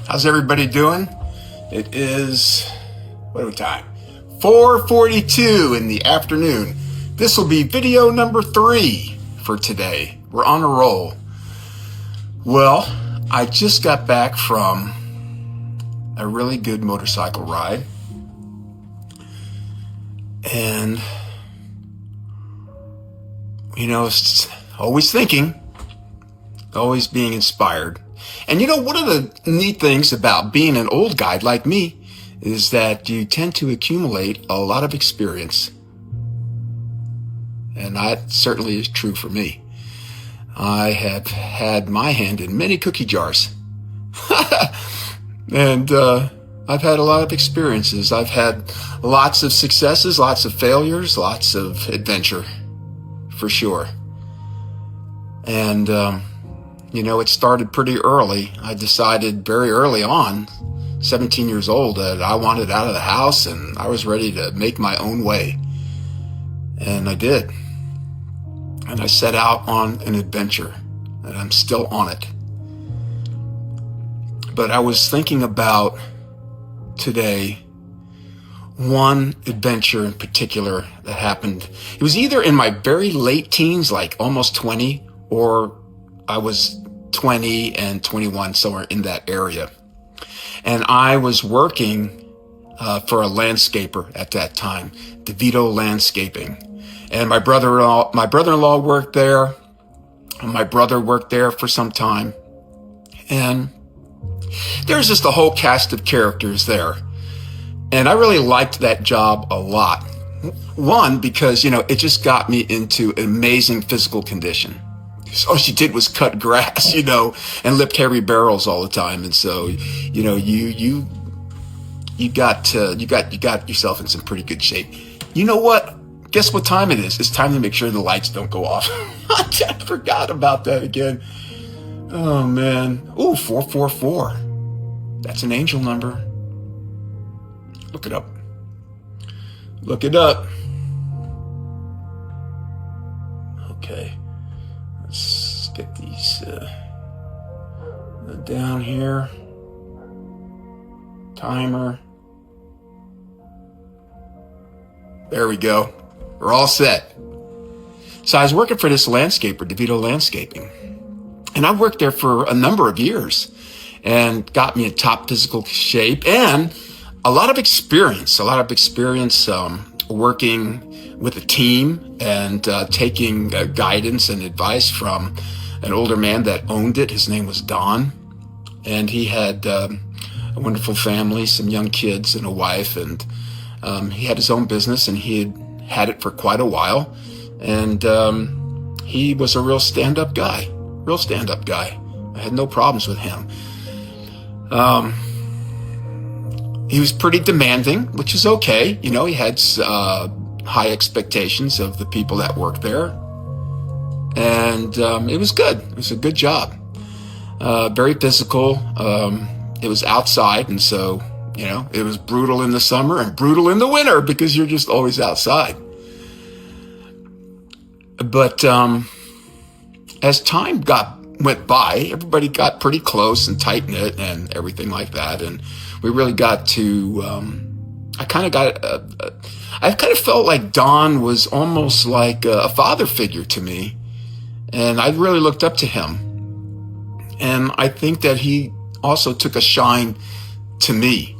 How's everybody doing? It is, what are we time? 4:42 in the afternoon. This will be video number 3 for today. We're on a roll. Well, I just got back from a really good motorcycle ride. And, it's always thinking, always being inspired. And one of the neat things about being an old guy like me is that you tend to accumulate a lot of experience. And that certainly is true for me. I have had my hand in many cookie jars. And I've had a lot of experiences. I've had lots of successes, lots of failures, lots of adventure, for sure. And, it started pretty early. I decided very early on, 17 years old, that I wanted out of the house and I was ready to make my own way. And I did. And I set out on an adventure, and I'm still on it. But I was thinking about today one adventure in particular that happened. It was either in my very late teens, like almost 20, or I was 20 and 21, somewhere in that area. And I was working for a landscaper at that time, Devito Landscaping. And my brother-in-law worked there. And my brother worked there for some time. And there's just a whole cast of characters there. And I really liked that job a lot. One, because, it just got me into an amazing physical condition. All she did was cut grass, and lift heavy barrels all the time. And so, you got yourself in some pretty good shape. You know what? Guess what time it is? It's time to make sure the lights don't go off. I forgot about that again. Oh man. Ooh, 444. That's an angel number. Look it up. Look it up. Okay. Let's get these down here. Timer. There we go. We're all set. So I was working for this landscaper, Devito Landscaping. And I worked there for a number of years and got me in top physical shape and a lot of experience working with a team and taking guidance and advice from an older man that owned it. His name was Don. And he had a wonderful family, some young kids and a wife. And he had his own business, and he had it for quite a while. And he was a real stand-up guy. I had no problems with him. He was pretty demanding, which is okay. He had high expectations of the people that worked there. And it was good. It was a good job. Very physical. It was outside, and so, it was brutal in the summer and brutal in the winter because you're just always outside. But as time went by, everybody got pretty close and tight-knit and everything like that. And we really got to, I kind of felt like Don was almost like a father figure to me. And I really looked up to him. And I think that he also took a shine to me.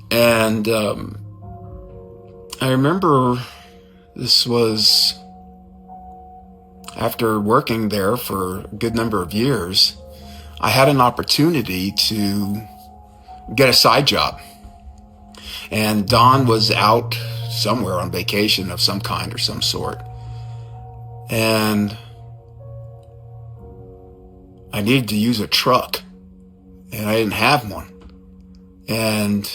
And I remember this was after working there for a good number of years, I had an opportunity to get a side job. And Don was out somewhere on vacation of some kind or some sort. And I needed to use a truck, and I didn't have one. And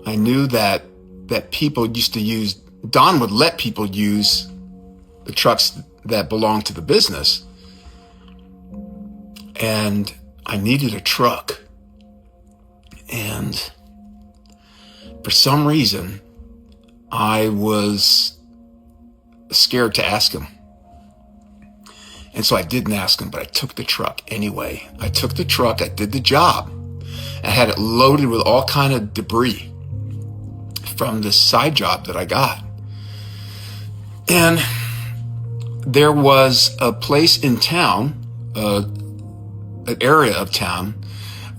I knew that people used to use, Don would let people use the trucks that belonged to the business. And I needed a truck. And for some reason, I was scared to ask him. And so I didn't ask him, but I took the truck anyway. I took the truck, I did the job. I had it loaded with all kind of debris from this side job that I got. And there was a place in town, an area of town,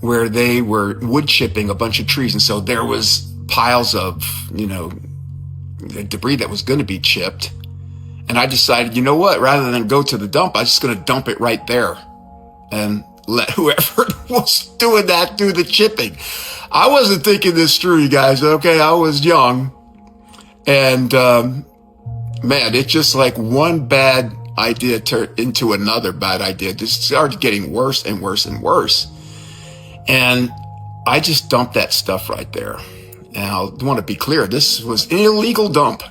where they were wood chipping a bunch of trees. And so there was piles of, the debris that was going to be chipped. And I decided, you know what, rather than go to the dump, I'm just going to dump it right there and let whoever was doing that do the chipping. I wasn't thinking this through, you guys, okay? I was young. And, man, it's just like one bad idea turned into another bad idea. It just started getting worse and worse and worse. And I just dumped that stuff right there. And I want to be clear, this was an illegal dump,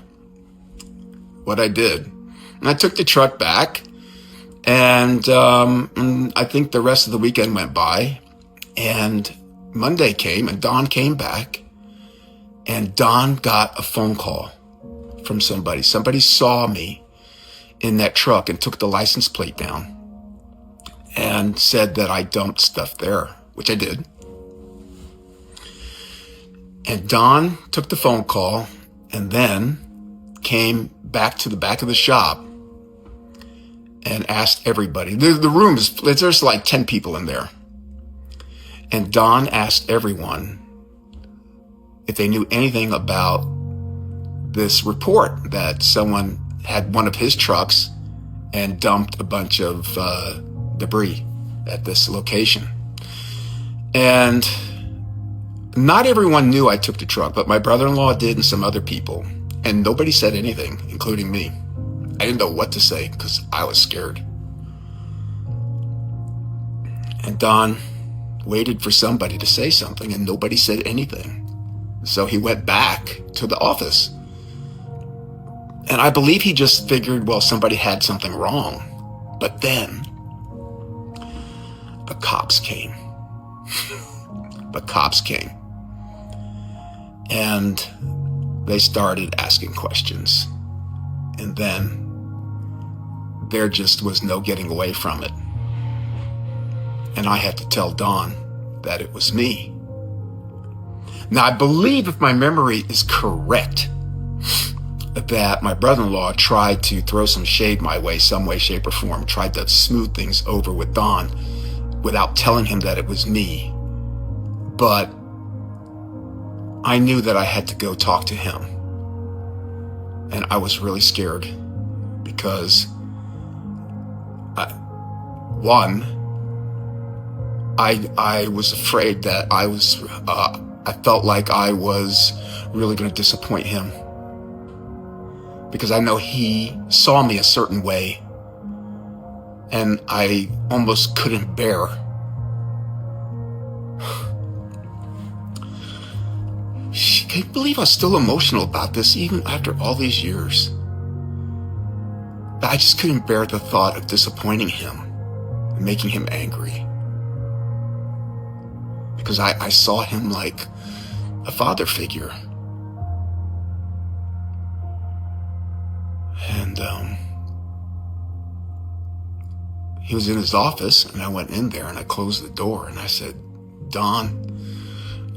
what I did. And I took the truck back, and I think the rest of the weekend went by, and Monday came, and Don came back, and Don got a phone call from somebody. Somebody saw me in that truck and took the license plate down and said that I dumped stuff there, which I did. And Don took the phone call and then came back to the back of the shop and asked everybody. The room is, there's like 10 people in there. And Don asked everyone if they knew anything about this report that someone had one of his trucks and dumped a bunch of debris at this location. And not everyone knew I took the truck, but my brother-in-law did and some other people. And nobody said anything, including me. I didn't know what to say because I was scared. And Don waited for somebody to say something, and nobody said anything. So he went back to the office. And I believe he just figured, well, somebody had something wrong. But then the cops came. The cops came. And they started asking questions. And then there just was no getting away from it. And I had to tell Don that it was me. Now, I believe, if my memory is correct, that my brother-in-law tried to throw some shade my way, some way, shape, or form, tried to smooth things over with Don without telling him that it was me. But I knew that I had to go talk to him. And I was really scared because, I was afraid that I felt like I was really going to disappoint him. Because I know he saw me a certain way, and I almost couldn't bear. Can you believe I'm still emotional about this even after all these years? I just couldn't bear the thought of disappointing him and making him angry. Because I saw him like a father figure. And he was in his office, and I went in there and I closed the door and I said, Don,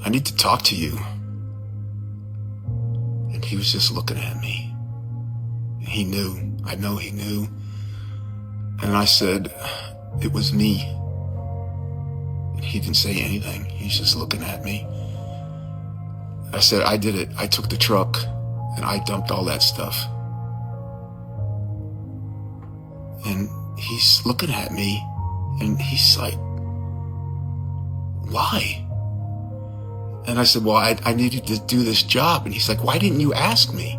I need to talk to you. And he was just looking at me. He knew. I know he knew. And I said, it was me. And he didn't say anything. He's just looking at me. I said, I did it. I took the truck and I dumped all that stuff. And he's looking at me and he's like, why? And I said, well, I needed to do this job. And he's like, why didn't you ask me?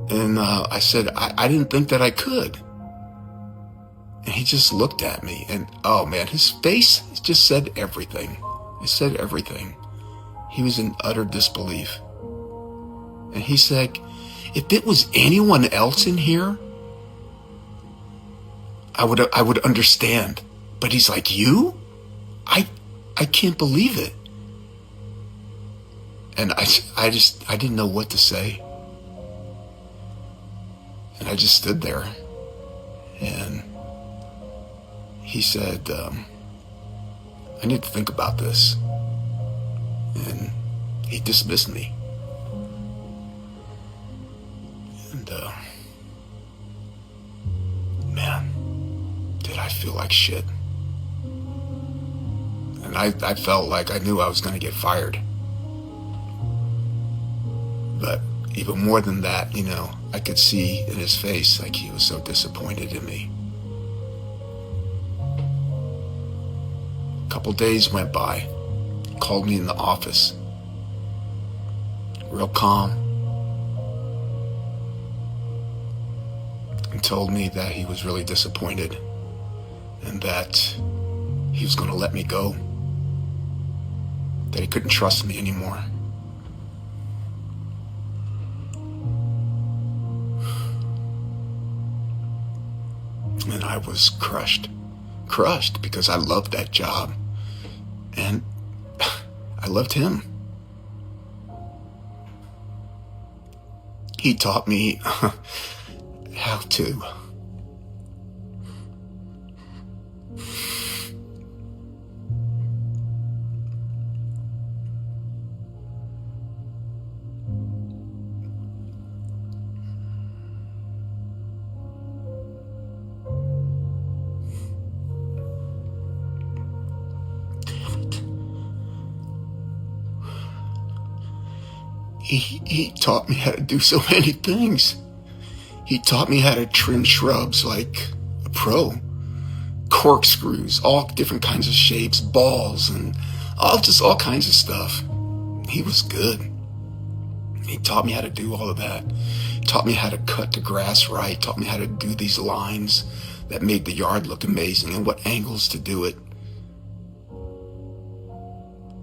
And I said, I didn't think that I could. And he just looked at me, and oh man, his face just said everything. It said everything. He was in utter disbelief. And he said, if it was anyone else in here, I would understand. But he's like, you? I can't believe it. And I didn't know what to say. And I just stood there. And he said, I need to think about this. And he dismissed me. And, man, did I feel like shit. And I felt like I knew I was going to get fired. But even more than that, you know, I could see in his face like he was so disappointed in me. A couple days went by. He called me in the office. Real calm. And told me that he was really disappointed and that he was going to let me go. That he couldn't trust me anymore. And I was crushed because I loved that job. And I loved him. He taught me how to. He taught me how to do so many things. He taught me how to trim shrubs like a pro. Corkscrews, all different kinds of shapes, balls, and all kinds of stuff. He was good. He taught me how to do all of that. He taught me how to cut the grass right. Taught me how to do these lines that made the yard look amazing and what angles to do it.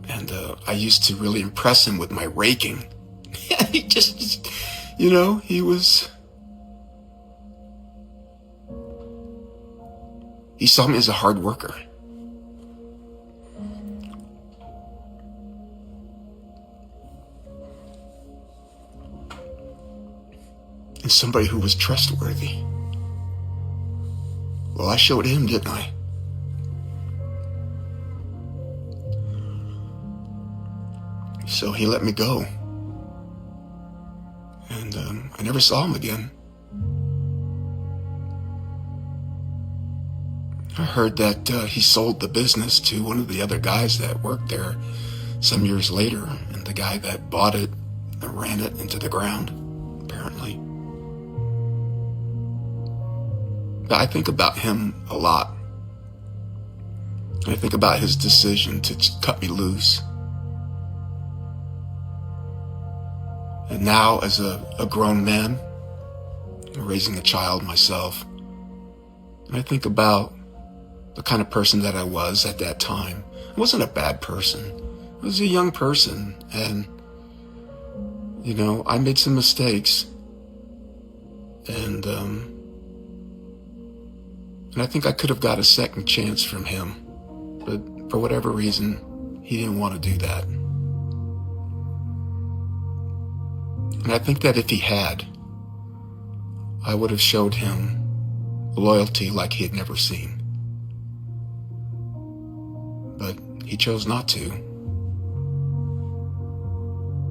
And I used to really impress him with my raking. He just, you know, he saw me as a hard worker. And somebody who was trustworthy. Well, I showed him, didn't I? So he let me go. And I never saw him again. I heard that he sold the business to one of the other guys that worked there some years later, and the guy that bought it ran it into the ground, apparently. But I think about him a lot. I think about his decision to cut me loose. And now, as a grown man, raising a child myself, I think about the kind of person that I was at that time. I wasn't a bad person. I was a young person, and, you know, I made some mistakes. And I think I could have got a second chance from him, but for whatever reason, he didn't want to do that. And I think that if he had, I would have showed him loyalty like he had never seen. But he chose not to.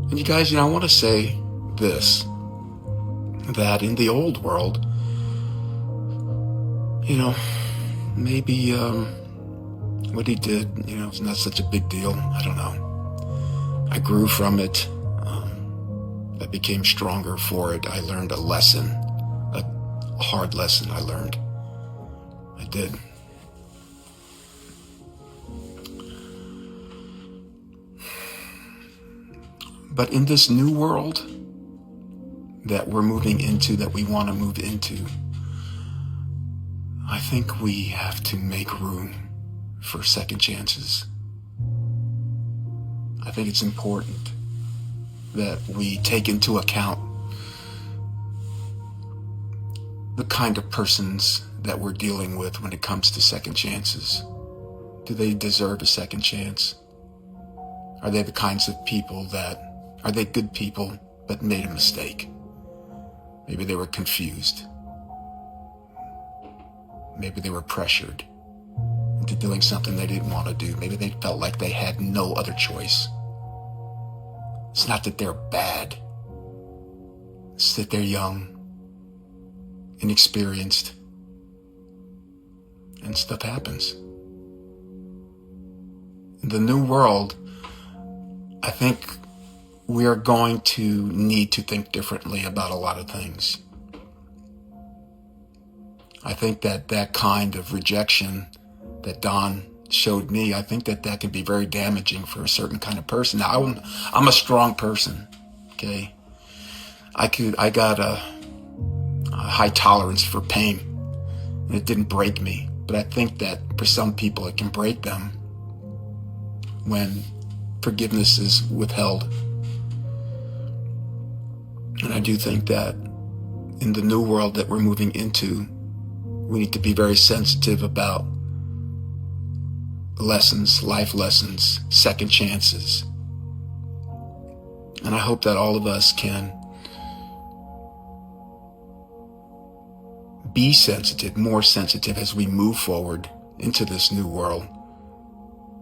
And you guys, you know, I want to say this, that in the old world, you know, maybe what he did, you know, is not such a big deal. I don't know. I grew from it. I became stronger for it. I learned a lesson, a hard lesson I learned. I did. But in this new world that we're moving into, that we want to move into, I think we have to make room for second chances. I think it's important that we take into account the kind of persons that we're dealing with when it comes to second chances. Do they deserve a second chance? Are they the kinds of people are they good people but made a mistake? Maybe they were confused. Maybe they were pressured. into doing something they didn't want to do. Maybe they felt like they had no other choice. It's not that they're bad. It's that they're young, inexperienced, and stuff happens. In the new world, I think we are going to need to think differently about a lot of things. I think that kind of rejection that Don showed me, I think that can be very damaging for a certain kind of person. Now, I'm a strong person, okay? I got a high tolerance for pain, and it didn't break me. But I think that for some people, it can break them when forgiveness is withheld. And I do think that in the new world that we're moving into, we need to be very sensitive about lessons, life lessons, second chances. And I hope that all of us can be sensitive, more sensitive as we move forward into this new world.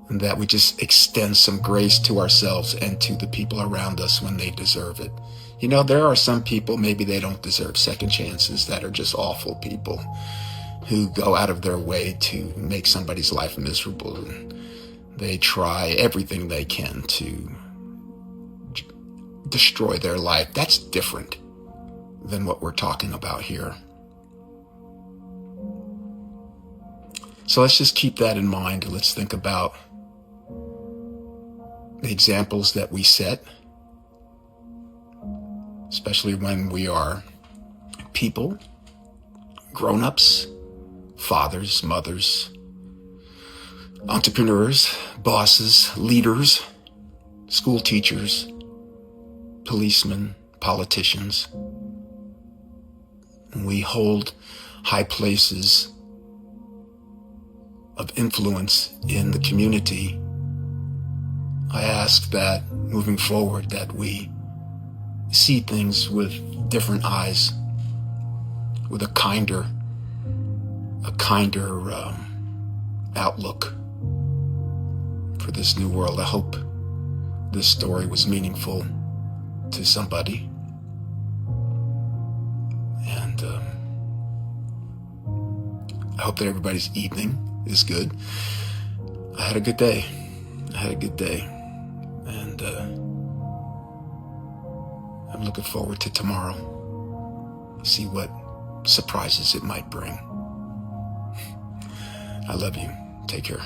And that we just extend some grace to ourselves and to the people around us when they deserve it. You know, there are some people, maybe they don't deserve second chances, that are just awful people who go out of their way to make somebody's life miserable. And they try everything they can to destroy their life. That's different than what we're talking about here. So let's just keep that in mind. Let's think about the examples that we set, especially when we are people, grown-ups, fathers, mothers, entrepreneurs, bosses, leaders, school teachers, policemen, politicians. We hold high places of influence in the community. I ask that moving forward that we see things with different eyes, with a kinder outlook for this new world. I hope this story was meaningful to somebody. And I hope that everybody's evening is good. I had a good day. And I'm looking forward to tomorrow. See what surprises it might bring. I love you. Take care.